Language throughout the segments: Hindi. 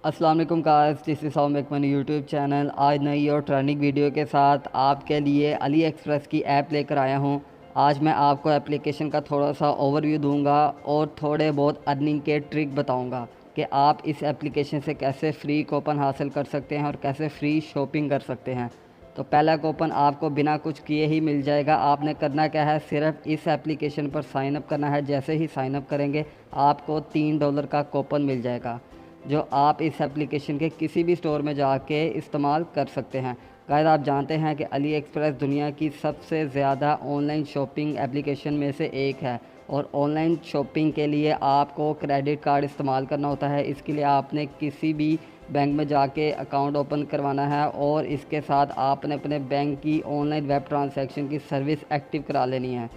अस्सलाम वालेकुम guys, this is how make money YouTube channel. आज नई और ट्रेंडिंग वीडियो के साथ आपके लिए अली एक्सप्रेस की ऐप लेकर आया हूं। आज मैं आपको एप्लीकेशन का थोड़ा सा ओवरव्यू दूंगा और थोड़े बहुत अर्निंग के ट्रिक बताऊंगा कि आप इस एप्लीकेशन से कैसे फ्री कूपन हासिल कर सकते हैं और कैसे फ्री शॉपिंग कर सकते हैं। तो पहला कूपन आपको बिना कुछ किए ही मिल जाएगा। आपने करना क्या है, सिर्फ इस एप्लीकेशन पर साइन अप करना है। जैसे ही साइन अप करेंगे आपको $3 का कूपन मिल जाएगा, जो आप इस एप्लीकेशन के किसी भी स्टोर में जाके इस्तेमाल कर सकते हैं। गाइस, आप जानते हैं कि अली एक्सप्रेस दुनिया की सबसे ज़्यादा ऑनलाइन शॉपिंग एप्लीकेशन में से एक है और ऑनलाइन शॉपिंग के लिए आपको क्रेडिट कार्ड इस्तेमाल करना होता है। इसके लिए आपने किसी भी बैंक में जाके अकाउंट ओपन करवाना है और इसके साथ आपने अपने बैंक की ऑनलाइन वेब ट्रांसैक्शन की सर्विस एक्टिव करा लेनी है।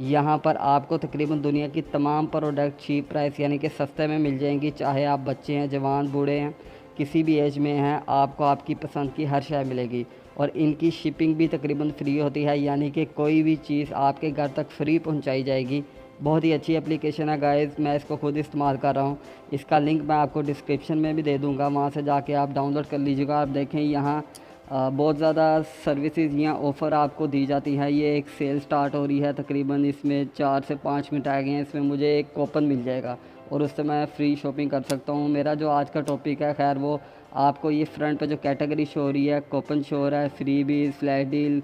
यहाँ पर आपको तकरीबन दुनिया की तमाम प्रोडक्ट चीप प्राइस यानी कि सस्ते में मिल जाएंगी। चाहे आप बच्चे हैं, जवान, बूढ़े हैं, किसी भी एज में हैं, आपको आपकी पसंद की हर शय मिलेगी। और इनकी शिपिंग भी तकरीबन फ्री होती है, यानी कि कोई भी चीज़ आपके घर तक फ्री पहुँचाई जाएगी। बहुत ही अच्छी एप्लीकेशन है गाइस, मैं इसको खुद इस्तेमाल कर रहा हूँ। इसका लिंक मैं आपको डिस्क्रिप्शन में भी दे दूँगा, वहाँ से जाके आप डाउनलोड कर लीजिएगा। आप देखें यहाँ बहुत ज़्यादा सर्विसेज या ऑफ़र आपको दी जाती है। ये एक सेल स्टार्ट हो रही है, तकरीबन इसमें 4 से 5 मिनट आ गए हैं। इसमें मुझे एक कूपन मिल जाएगा और उससे मैं फ्री शॉपिंग कर सकता हूँ। मेरा जो आज का टॉपिक है, खैर वो आपको ये फ्रंट पे जो कैटेगरी शो हो रही है, कूपन शो हो रहा है, फ्री बीज, फ्लैश डील,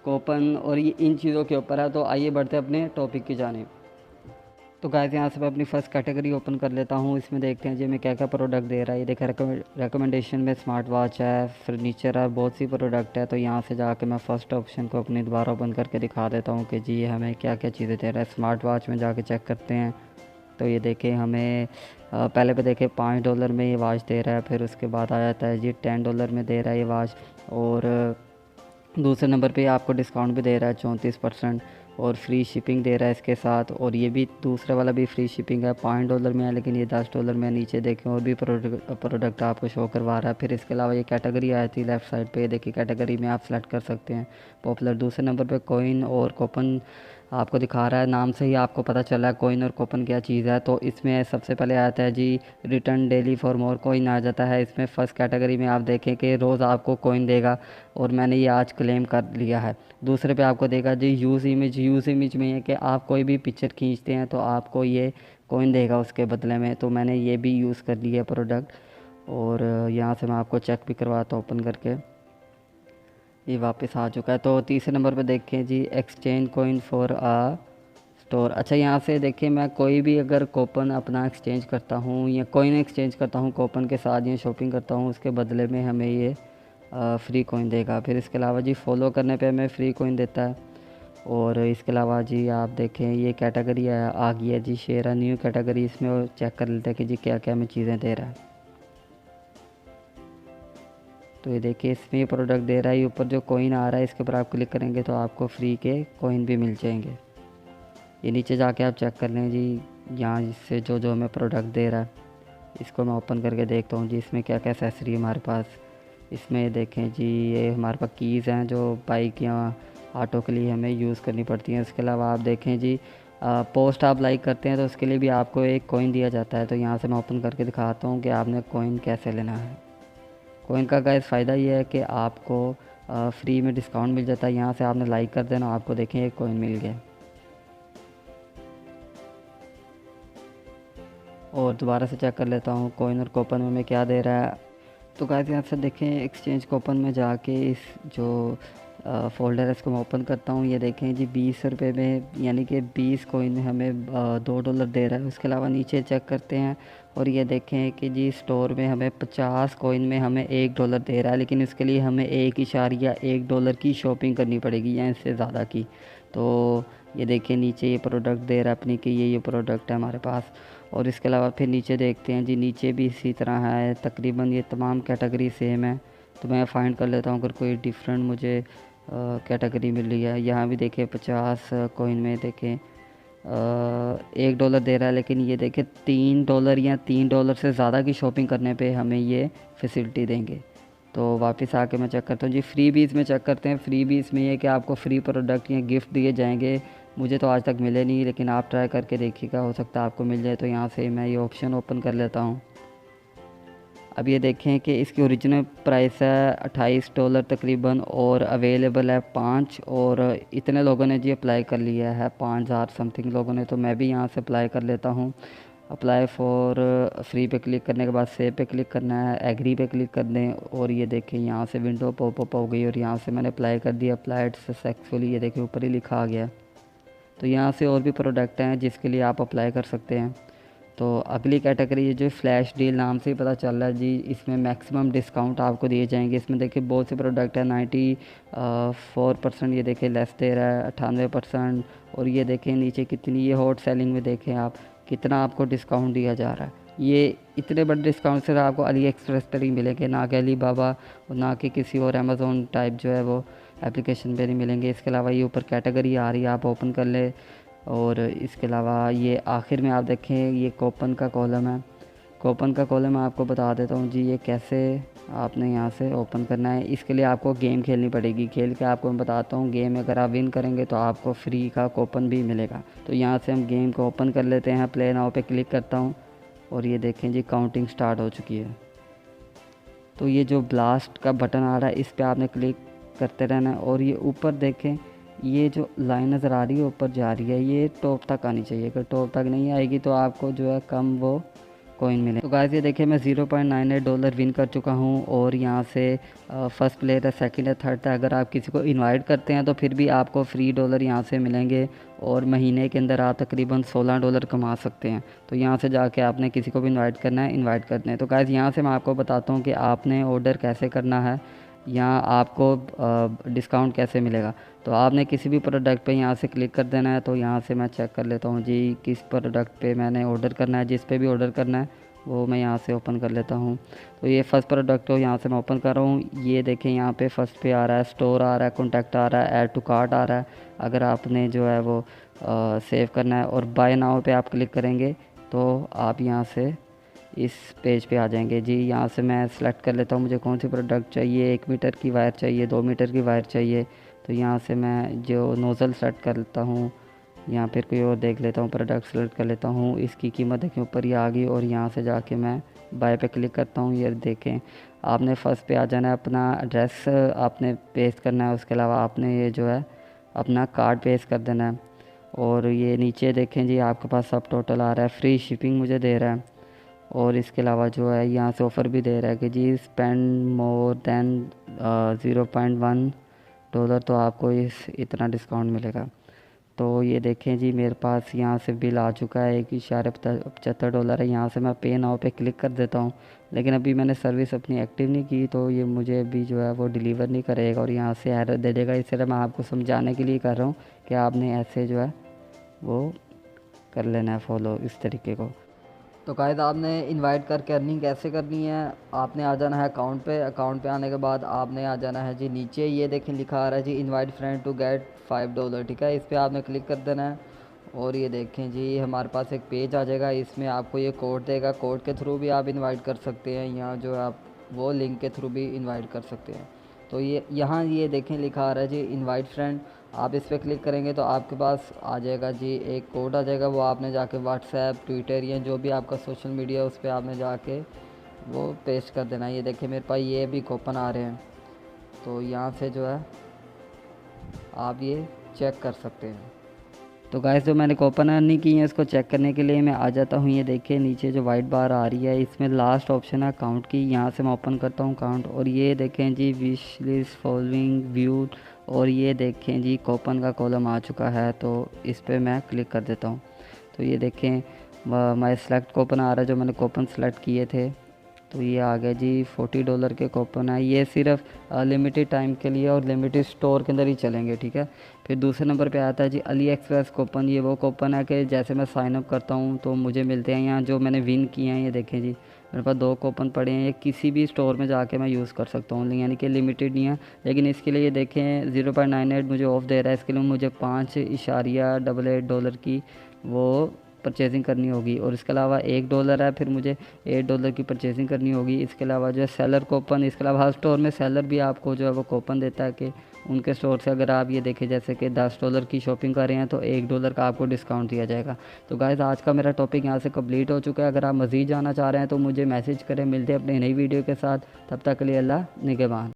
कूपन, और ये इन चीज़ों के ऊपर है। तो आइए बढ़ते हैं अपने टॉपिक की जानिब। तो गाइस, यहाँ से मैं अपनी फ़र्स्ट कैटेगरी ओपन कर लेता हूँ। इसमें देखते हैं जी मैं क्या क्या प्रोडक्ट दे रहा है। ये देखा रिकमेंडेशन में स्मार्ट वॉच है, फर्नीचर है, बहुत सी प्रोडक्ट है। तो यहाँ से जाके मैं फ़र्स्ट ऑप्शन को अपनी दोबारा ओपन करके दिखा देता हूँ कि जी हमें क्या क्या चीज़ें दे रहा है। स्मार्ट वॉच में जाके चेक करते हैं। तो ये देखें हमें पहले पे देखें $5 में ये वॉच दे रहा है, फिर उसके बाद आ जाता है जी $10 में दे रहा है ये वॉच। और दूसरे नंबर पे आपको डिस्काउंट भी दे रहा है 34% और फ्री शिपिंग दे रहा है इसके साथ। और ये भी दूसरा वाला भी फ्री शिपिंग है, $5 में है, लेकिन ये $10 में। नीचे देखें और भी प्रोडक्ट आपको शो करवा रहा है। फिर इसके अलावा ये कैटेगरी आई थी लेफ़्ट साइड पे, देखिए कैटेगरी में आप सेलेक्ट कर सकते हैं पॉपुलर। दूसरे नंबर पे कॉइन और कूपन आपको दिखा रहा है। नाम से ही आपको पता चला है कॉइन और कूपन क्या चीज़ है। तो इसमें सबसे पहले आता है जी return daily for more coin आ जाता है। इसमें फ़र्स्ट कैटेगरी में आप देखें कि रोज़ आपको कॉइन देगा और मैंने ये आज क्लेम कर लिया है। दूसरे पे आपको देगा जी यूज़ इमेज। यूज़ इमेज में है कि आप कोई भी पिक्चर खींचते हैं तो आपको ये कॉइन देगा उसके बदले में। तो मैंने ये भी यूज़ कर लिया प्रोडक्ट। और यहाँ से मैं आपको चेक भी करवाता हूँ ओपन करके। ये वापस आ चुका है। तो तीसरे नंबर पे देखें जी exchange coin for a store. अच्छा, यहाँ से देखिए मैं कोई भी अगर कूपन अपना एक्सचेंज करता हूँ या कॉइन एक्सचेंज करता हूँ कूपन के साथ या शॉपिंग करता हूँ, उसके बदले में हमें ये फ्री कॉइन देगा। फिर इसके अलावा जी फॉलो करने पे हमें फ्री कॉइन देता है। और इसके अलावा जी आप देखें ये कैटेगरी आ गई है जी शेयर अ न्यू कैटेगरी। इसमें चेक कर लेते हैं कि जी क्या क्या हमें चीज़ें दे रहा है। तो ये देखिए इसमें ये प्रोडक्ट दे रहा है। ये ऊपर जो कॉइन आ रहा है इसके ऊपर आप क्लिक करेंगे तो आपको फ्री के कॉइन भी मिल जाएंगे। ये नीचे जाके आप चेक कर लें जी, यहाँ इससे जो जो हमें प्रोडक्ट दे रहा है इसको मैं ओपन करके देखता हूँ जी इसमें क्या क्या एक्सेसरी है हमारे पास। इसमें देखें जी ये हमारे पास कीज़ हैं जो बाइक या ऑटो के लिए हमें यूज़ करनी पड़ती हैं। इसके अलावा आप देखें जी पोस्ट आप लाइक करते हैं तो उसके लिए भी आपको एक कॉइन दिया जाता है। तो यहाँ से मैं ओपन करके दिखाता हूँ कि आपने कॉइन कैसे लेना है। कॉइन का गाइस फ़ायदा ये है कि आपको फ्री में डिस्काउंट मिल जाता है। यहाँ से आपने लाइक कर देना, आपको देखें एक कॉइन मिल गया। और दोबारा से चेक कर लेता हूँ कॉइन और कूपन में हमें क्या दे रहा है। तो गाइस यहाँ से देखें एक्सचेंज कूपन में जाके इस जो फ़ोल्डर है इसको मैं ओपन करता हूँ। ये देखें जी ₹20 में यानी कि 20 कॉइन हमें $2 दे रहा है। उसके अलावा नीचे चेक करते हैं और ये देखें कि जी स्टोर में हमें 50 कॉइन में हमें $1 दे रहा है, लेकिन इसके लिए हमें $1.1 की शॉपिंग करनी पड़ेगी या इससे ज़्यादा की। तो ये देखिए नीचे ये प्रोडक्ट दे रहा है अपनी कि ये प्रोडक्ट है हमारे पास। और इसके अलावा फिर नीचे देखते हैं जी नीचे भी इसी तरह है, तकरीबन ये तमाम कैटेगरी सेम है। तो मैं फ़ाइंड कर लेता हूँ अगर कोई डिफरेंट मुझे कैटेगरी मिल रही है। यहाँ भी देखें 50 कॉइन में देखें $1 दे रहा है, लेकिन ये देखें $3 या $3 से ज़्यादा की शॉपिंग करने पे हमें ये फैसिलिटी देंगे। तो वापस आके मैं चेक करता हूँ जी फ्री बीज में चेक करते हैं। फ्री बीज में ये कि आपको फ्री प्रोडक्ट या गिफ्ट दिए जाएंगे। मुझे तो आज तक मिले नहीं, लेकिन आप ट्राई करके देखिएगा, हो सकता है आपको मिल जाए। तो यहाँ से मैं ये ऑप्शन ओपन कर लेता हूँ। अब ये देखें कि इसकी ओरिजिनल प्राइस है $28 तकरीबन और अवेलेबल है 5, और इतने लोगों ने जी अप्लाई कर लिया है, 5000 समथिंग लोगों ने। तो मैं भी यहाँ से अप्लाई कर लेता हूँ। अप्लाई फॉर फ्री पे क्लिक करने के बाद सेव पे क्लिक करना है, एग्री पे क्लिक कर दें, और ये देखें यहाँ से विंडो पॉपअप हो गई और यहाँ से मैंने अप्लाई कर दिया। अप्लाइड सक्सेसफुली, ये देखें ऊपर ही लिखा आ गया। तो यहाँ से और भी प्रोडक्ट हैं जिसके लिए आप अप्लाई कर सकते हैं। तो अगली कैटेगरी ये जो फ्लैश डील नाम से ही पता चल रहा है जी, इसमें मैक्सिमम डिस्काउंट आपको दिए जाएंगे। इसमें देखिए बहुत से प्रोडक्ट है, 94%, ये देखें लेस दे रहा है 98%, और ये देखें नीचे कितनी ये हॉट सेलिंग में देखें आप कितना आपको डिस्काउंट दिया जा रहा है। ये इतने बड़े डिस्काउंट सिर्फ आपको अली एक्सप्रेस पर ही मिलेंगे, ना कि अली बाबा और ना कि किसी और अमेज़ोन टाइप जो है वो एप्लीकेशन पे नहीं मिलेंगे। इसके अलावा ये ऊपर कैटेगरी आ रही है, आप ओपन कर ले। और इसके अलावा ये आखिर में आप देखें ये कूपन का कॉलम है। कूपन का कॉलम मैं आपको बता देता हूँ जी, ये कैसे आपने यहाँ से ओपन करना है। इसके लिए आपको गेम खेलनी पड़ेगी। खेल के आपको मैं बताता हूँ, गेम अगर आप विन करेंगे तो आपको फ्री का कूपन भी मिलेगा। तो यहाँ से हम गेम को ओपन कर लेते हैं। प्ले नाउ पे क्लिक करता हूँ और ये देखें जी काउंटिंग स्टार्ट हो चुकी है। तो ये जो ब्लास्ट का बटन आ रहा है इस पर आपने क्लिक करते रहना है, और ये ऊपर देखें ये जो लाइन नज़र आ रही है ऊपर जा रही है, ये टॉप तक आनी चाहिए। अगर टॉप तक नहीं आएगी तो आपको जो है कम वो कॉइन मिले। तो गाइस ये देखिए मैं $0.98 विन कर चुका हूँ, और यहाँ से फर्स्ट प्लेयर है, सेकंड है, थर्ड है। अगर आप किसी को इनवाइट करते हैं तो फिर भी आपको फ्री डॉलर यहाँ से मिलेंगे, और महीने के अंदर आप तकरीबन $16 कमा सकते हैं। तो यहाँ से जाके आपने किसी को भी इनवाइट करना है, इनवाइट करते हैं। तो गाइस यहाँ से मैं आपको बताता हूँ कि आपने ऑर्डर कैसे करना है, यहाँ आपको डिस्काउंट कैसे मिलेगा। तो आपने किसी भी प्रोडक्ट पे यहाँ से क्लिक कर देना है। तो यहाँ से मैं चेक कर लेता हूँ जी किस प्रोडक्ट पे मैंने ऑर्डर करना है। जिस पे भी ऑर्डर करना है वो मैं यहाँ से ओपन कर लेता हूँ। तो ये फर्स्ट प्रोडक्ट हो, यहाँ से मैं ओपन कर रहा हूँ। ये देखें यहाँ पे फर्स्ट पे आ रहा है स्टोर आ रहा है, कॉन्टैक्ट आ रहा है, ऐड टू कार्ट आ रहा है। अगर आपने जो है वो सेव करना है, और बाय नाउ पे आप क्लिक करेंगे तो आप यहाँ से इस पेज पे आ जाएंगे जी। यहाँ से मैं सेलेक्ट कर लेता हूँ मुझे कौन सी प्रोडक्ट चाहिए। 1 मीटर की वायर चाहिए, 2 मीटर की वायर चाहिए। तो यहाँ से मैं जो नोज़ल सेलेक्ट कर लेता हूँ, यहाँ पर कोई और देख लेता हूँ, प्रोडक्ट सेलेक्ट कर लेता हूँ। इसकी कीमत देखें ऊपर ही आ गई, और यहाँ से जाके मैं बाय पे क्लिक करता हूँ। ये देखें आपने फर्स्ट पे आ जाना है, अपना एड्रेस आपने पेस्ट करना है। उसके अलावा आपने ये जो है अपना कार्ड पेस्ट कर देना है। और ये नीचे देखें जी आपके पास सब टोटल आ रहा है, फ्री शिपिंग मुझे दे रहा है। और इसके अलावा जो है यहाँ से ऑफ़र भी दे रहा है कि जी स्पेंड मोर दैन $0.1 तो आपको इतना डिस्काउंट मिलेगा। तो ये देखें जी मेरे पास यहाँ से बिल आ चुका है, $1.75 है। यहाँ से मैं पे नाउ पे क्लिक कर देता हूँ, लेकिन अभी मैंने सर्विस अपनी एक्टिव नहीं की तो ये मुझे अभी जो है वो डिलीवर नहीं करेगा, और यहाँ से एरर दे देगा। इसलिए मैं आपको समझाने के लिए कर रहा हूँ कि आपने ऐसे जो है वो कर लेना है फॉलो इस तरीके को। तो गाइस आपने इनवाइट करके अर्निंग कैसे करनी है, आपने आ जाना है अकाउंट पे। अकाउंट पे आने के बाद आपने आ जाना है जी नीचे, ये देखें लिखा आ रहा है जी इनवाइट फ्रेंड टू गेट $5, ठीक है। इस पर आपने क्लिक कर देना है, और ये देखें जी हमारे पास एक पेज आ जाएगा। इसमें आपको ये कोड देगा, कोड के थ्रू भी आप इनवाइट कर सकते हैं, यहाँ जो आप वो लिंक के थ्रू भी इनवाइट कर सकते हैं। तो ये यहाँ ये देखें लिखा आ रहा है जी इनवाइट फ्रेंड, आप इस पर क्लिक करेंगे तो आपके पास आ जाएगा जी एक कोड आ जाएगा। वो आपने जाके व्हाट्सएप, ट्विटर या जो भी आपका सोशल मीडिया उस पर आपने जाके वो पेस्ट कर देना। ये देखिए मेरे पास ये भी कूपन आ रहे हैं, तो यहाँ से जो है आप ये चेक कर सकते हैं। तो गाइस जो मैंने कूपन अर्निंग की है इसको चेक करने के लिए मैं आ जाता हूँ। ये देखिए नीचे जो वाइट बार आ रही है इसमें लास्ट ऑप्शन है अकाउंट की, यहाँ से मैं ओपन करता हूँ अकाउंट, और ये देखें जी विश लिस्ट फॉलोइंग व्यू, और ये देखें जी कूपन का कॉलम आ चुका है। तो इस पर मैं क्लिक कर देता हूँ। तो ये देखें माय सेलेक्ट कूपन आ रहा है, जो मैंने कूपन सेलेक्ट किए थे। तो ये आ गया जी $40 के कूपन है। ये सिर्फ लिमिटेड टाइम के लिए और लिमिटेड स्टोर के अंदर ही चलेंगे, ठीक है। फिर दूसरे नंबर पे आता है जी अली एक्सप्रेस कूपन। ये वो कूपन है कि जैसे मैं साइन अप करता हूँ तो मुझे मिलते हैं यहाँ जो मैंने विन किए हैं। ये देखें जी मेरे पास 2 कूपन पड़े हैं, ये किसी भी स्टोर में जाके मैं यूज़ कर सकता हूँ, यानी कि लिमिटेड नहीं है। लेकिन इसके लिए ये देखें 0.98 मुझे ऑफ दे रहा है। इसके लिए मुझे $5.88 की वो परचेजिंग करनी होगी, और इसके अलावा $1 है, फिर मुझे $8 की परचेजिंग करनी होगी। इसके अलावा जो है सेलर कूपन, इसके अलावा हर स्टोर में सेलर भी आपको जो है वो कूपन देता है कि उनके स्टोर से अगर आप ये देखें जैसे कि $10 की शॉपिंग कर रहे हैं तो $1 का आपको डिस्काउंट दिया जाएगा। तो गाइज़ आज का मेरा टॉपिक यहाँ से कंप्लीट हो चुका है। अगर आप मज़ीद जानना चाह रहे हैं तो मुझे मैसेज करें। मिलते हैं अपनी नई वीडियो के साथ, तब तक के लिए अल्लाह निगहबान।